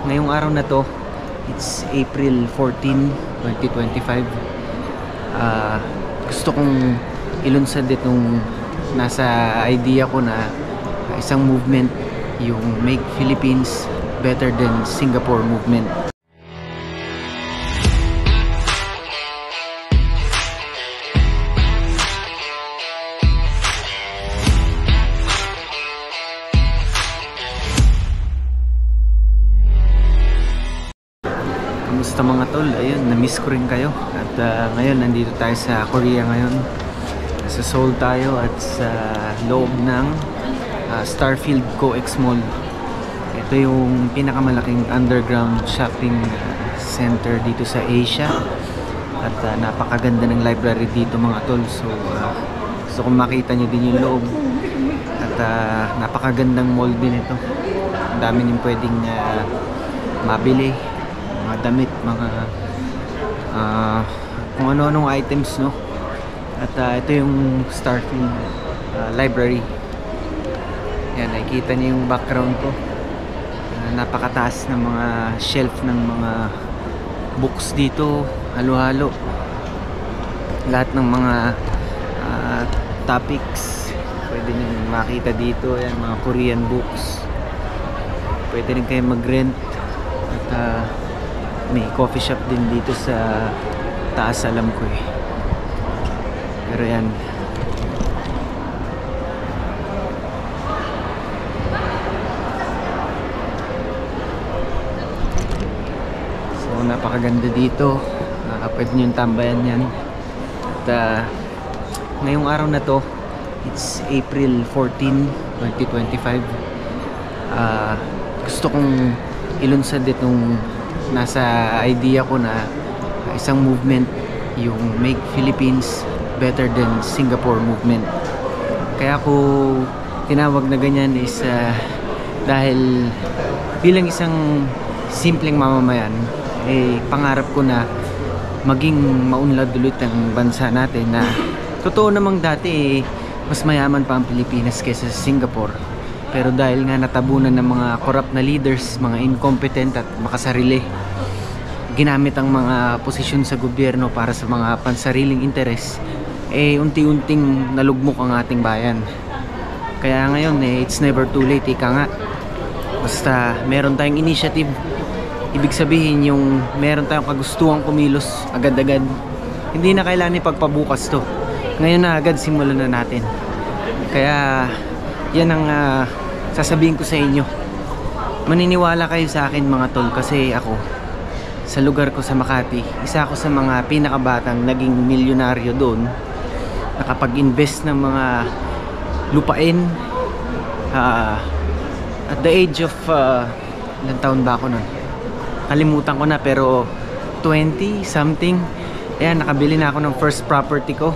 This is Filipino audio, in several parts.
ngayong araw na to, it's April 14, 2025. Gusto kong ilunsad itong nasa idea ko na isang movement, yung Make Philippines Better Than Singapore movement. Kamusta mga tol? Ayun, na-miss ko rin kayo. At ngayon, nandito tayo sa Korea ngayon. Sa Seoul tayo at sa loob ng Starfield COEX Mall. Ito yung pinakamalaking underground shopping center dito sa Asia. At napakaganda ng library dito mga tol. So, gusto kong makita nyo din yung loob. At napakagandang mall din ito. Ang dami nyo pwedeng mabili. Mga damit, mga kung ano-anong items, no? At ito yung Starfield library. Yan, nakikita niyo yung background ko. Napakataas ng mga shelf ng mga books dito, halo-halo. Lahat ng mga topics pwede niyo makita dito. Yan, mga Korean books. Pwede rin kayo mag-rent. At may coffee shop din dito sa taas, alam ko eh. Pero yan, so napakaganda dito. Pwede nyo tambayan yan. At ngayong araw na to, it's April 14, 2025. Gusto kong ilunsad itong nasa idea ko na isang movement, yung Make Philippines Better Than Singapore movement. Kaya ako tinawag na ganyan is dahil bilang isang simpleng mamamayan, pangarap ko na maging maunlad ulit ang bansa natin. Na totoo namang dati mas mayaman pa ang Pilipinas kaysa sa Singapore. Pero dahil nga natabunan ng mga corrupt na leaders, mga incompetent at makasarili, ginamit ang mga posisyon sa gobyerno para sa mga pansariling interes, unti-unting nalugmok ang ating bayan. Kaya ngayon, it's never too late, ika nga. Basta meron tayong initiative, ibig sabihin yung meron tayong kagustuhang kumilos agad-agad. Hindi na kailangan ipagpabukas to. Ngayon na agad, simulan na natin. Kaya yan ang sasabihin ko sa inyo. Maniniwala kayo sa akin mga tol, kasi ako sa lugar ko sa Makati, isa ako sa mga pinakabatang naging milyonaryo doon. Nakapag-invest ng mga lupain at the age of ilang taon ba ako nun? Kalimutan ko na, pero 20 something. Ayan, nakabili na ako ng first property ko.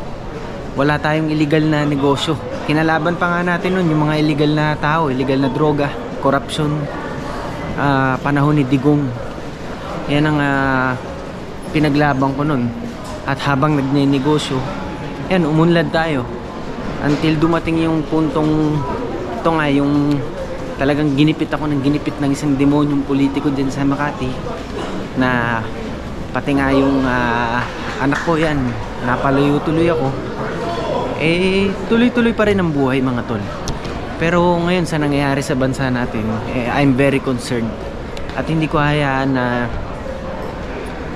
Wala tayong illegal na negosyo. Kinalaban pa nga natin nun yung mga illegal na tao, illegal na droga, corruption, panahon ni Digong. Yan ang pinaglaban ko nun. At habang nagnenegosyo, yan, umunlad tayo until dumating yung puntong ito nga, yung talagang ginipit ako ng ginipit ng isang demonyong politiko din sa Makati, na pati nga yung anak ko, yan, napalayo tuloy ako. Tuloy-tuloy pa rin ang buhay mga tol. Pero ngayon sa nangyayari sa bansa natin, I'm very concerned. At hindi ko hayaan na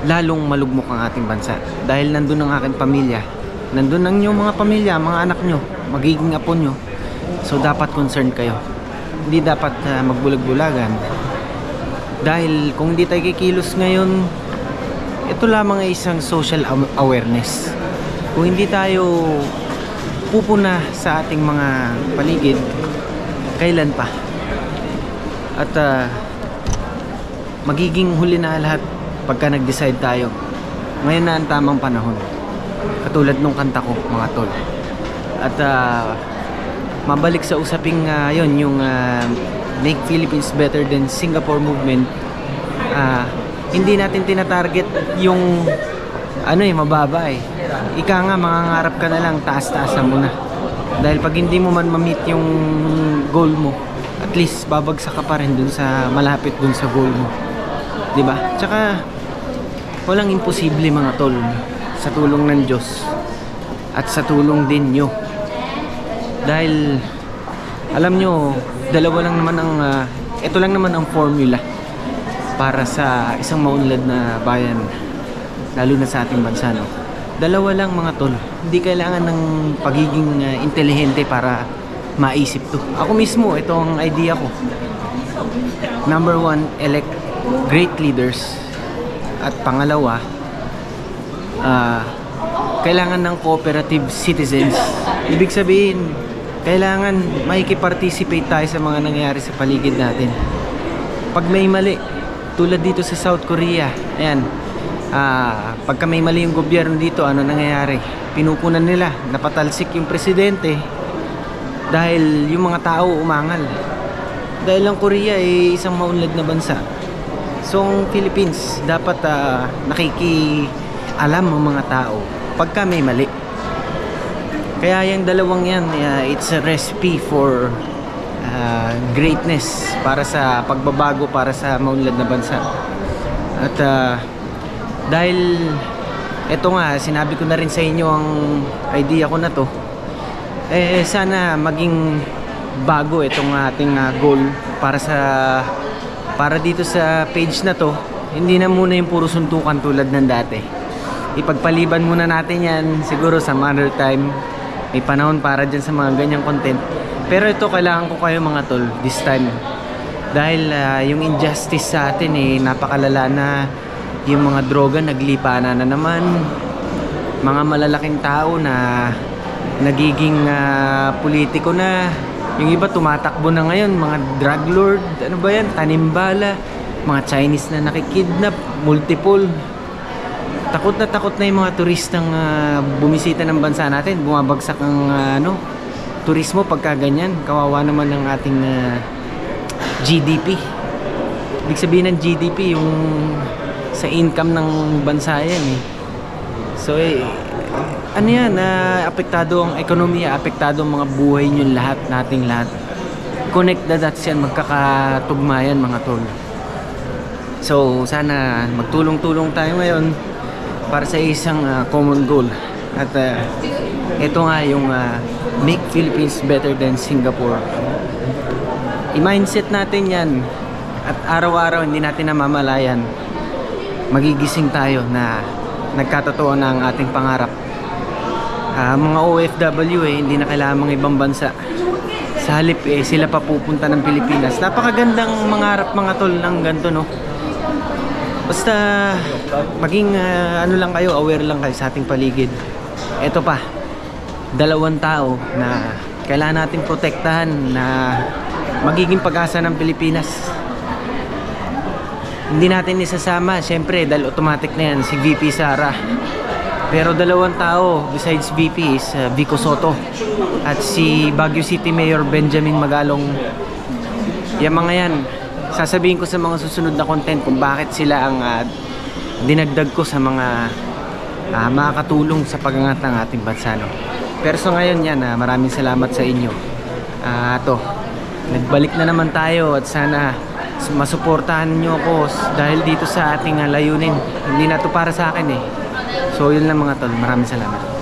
lalong malugmok ang ating bansa. Dahil nandun ang aking pamilya, nandun ang inyong mga pamilya, mga anak nyo, magiging apo nyo. So dapat concerned kayo. Hindi dapat magbulag-bulagan. Dahil kung hindi tayo kikilos ngayon, ito lamang ay isang social awareness. Kung hindi tayo pupuna sa ating mga paligid, kailan pa? At magiging huli na lahat pagka nag-decide tayo. Ngayon na ang tamang panahon. Katulad nung kanta ko mga tol. At mabalik sa usaping yon, yung Make Philippines Better Than Singapore movement. Hindi natin tinatarget yung mababa eh. Ika nga, mangangarap ka na lang, taas-taasan mo na. Dahil pag hindi mo man ma-meet yung goal mo, at least babagsak ka pa rin dun sa malapit dun sa goal mo. 'di ba? Tsaka walang imposible mga tol, sa tulong ng Diyos at sa tulong din nyo. Dahil alam nyo, dalawa lang naman ang ito lang naman ang formula para sa isang maunlad na bayan, lalo na sa ating bansa, no? Dalawa lang mga tol. Hindi kailangan ng pagiging intelihente para maisip to. Ako mismo, ito ang idea ko. Number one, elect great leaders. At pangalawa, kailangan ng cooperative citizens. Ibig sabihin, kailangan makikiparticipate tayo sa mga nangyayari sa paligid natin. Pag may mali, tulad dito sa South Korea, ayan, pagka may mali yung gobyerno dito, ano nangyayari? Pinupunan nila, napatalsik yung presidente dahil yung mga tao umangal. Dahil ang Korea ay isang maunlad na bansa. So ang Philippines dapat nakikialam ang mga tao pagka may mali. Kaya yung dalawang yan, it's a recipe for greatness, para sa pagbabago, para sa maunlad na bansa. At dahil eto nga, sinabi ko na rin sa inyo ang idea ko na to, sana maging bago itong ating goal para dito sa page na to. Hindi na muna yung puro suntukan tulad ng dati. Ipagpaliban muna natin yan, siguro sa another time. May panahon para dyan sa mga ganyang content. Pero ito, kailangan ko kayo mga tol this time. Dahil yung injustice sa atin napakalala na. Yung mga droga naglipana na naman. Mga malalaking tao na nagiging politiko na. Yung iba tumatakbo na ngayon, mga drug lord, ano ba yan, tanimbala, mga Chinese na nakikidnap, multiple. Takot na yung mga turistang bumisita ng bansa natin. Bumabagsak ang turismo pagka ganyan. Kawawa naman ng ating GDP. Ibig sabihin ng GDP yung sa income ng bansa yan So ano yan, apektado ang ekonomiya, apektado ang mga buhay nyo lahat, nating lahat. Connect the dots yan, magkakatugma yan mga tol. So sana magtulong-tulong tayo ngayon para sa isang common goal. At ito nga yung make Philippines better than Singapore. I-mindset natin yan. At araw-araw hindi natin namamalayan, magigising tayo na nagkatotoo na ang ating pangarap. Mga OFW hindi na kailangan mga ibang bansa. Sa halip sila pa pupunta ng Pilipinas. Napakagandang mangarap mga tol ng ganito, no? Basta maging ano lang kayo, aware lang kayo sa ating paligid. Ito pa, dalawang tao na kailangan natin protektahan na magiging pag-asa ng Pilipinas. Hindi natin isasama, syempre, dahil automatic na yan, si VP Sara. Pero dalawang tao besides VP is Vico Soto at si Baguio City Mayor Benjamin Magalong. Yung mga yan, sasabihin ko sa mga susunod na content kung bakit sila ang dinagdag ko sa mga makakatulong sa pag-angat ng ating bansa, no? Pero so ngayon yan, maraming salamat sa inyo. Nagbalik na naman tayo at sana masuportahan nyo ako dahil dito sa ating layunin. Hindi na to para sa akin So yun lang mga tol, maraming salamat.